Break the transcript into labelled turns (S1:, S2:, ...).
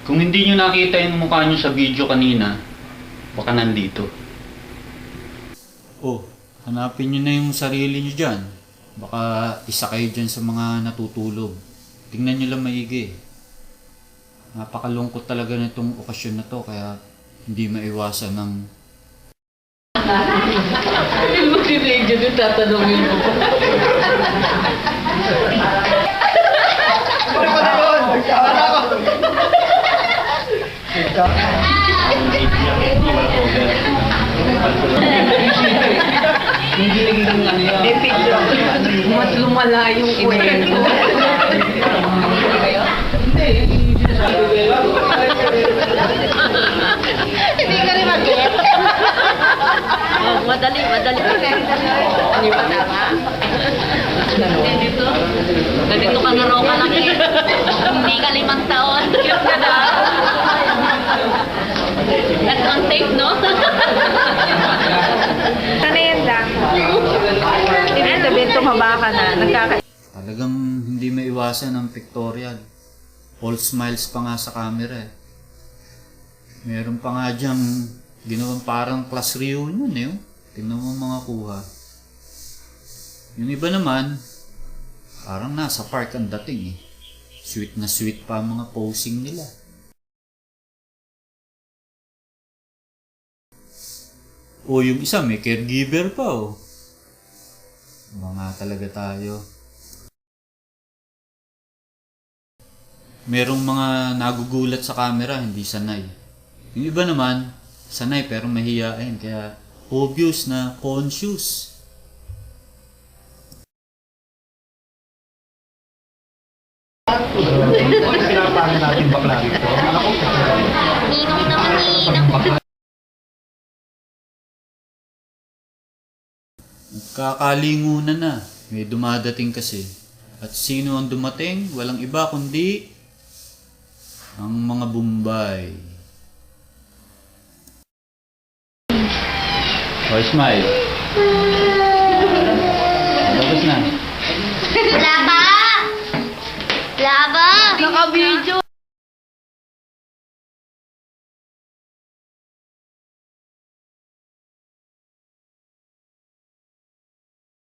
S1: Kung hindi nyo nakita yung mukha nyo sa video kanina, baka nandito. Oh, hanapin nyo na yung sarili nyo dyan. Baka isa kayo dyan sa mga natutulog. Tingnan nyo lang maigi. Napakalungkot talaga nitong okasyon na to, kaya hindi maiwasan ng...
S2: Hindi mo si Reggie doon tatanungin mo.
S1: Hindi naging ano yan.
S2: Mas lumala yung kwento. Hindi ka rin mag-get. Madali. Hindi ba tama? Ganito ka na raw kalaki. Hindi ka 5 taon. Cute ka na. That's on tape, no?
S3: Sana yan lang. Ibig sabihin, tumaba ka na.
S1: Talagang hindi maiwasan ang pictorial. All smiles pa nga sa camera eh. Meron pa nga dyang ginawang parang class reunion eh. Tingnan mo mga kuha. Yung iba naman, parang nasa park ang dating eh. Sweet na sweet pa ang mga posing nila. O yung isa may caregiver pa oh. Mga talaga tayo. Merong mga nagugulat sa camera, hindi sanay. Yung iba naman, sanay pero mahihain, kaya obvious na conscious.
S4: Pinapaano natin bakla rito?
S3: Ninong naman, ninong.
S1: Kakalingunan na, may dumadating kasi. At sino ang dumating? Walang iba kundi ang mga Bombay. Oh, smile. Tapos na.
S3: Laba! Laba!
S2: Naka-video.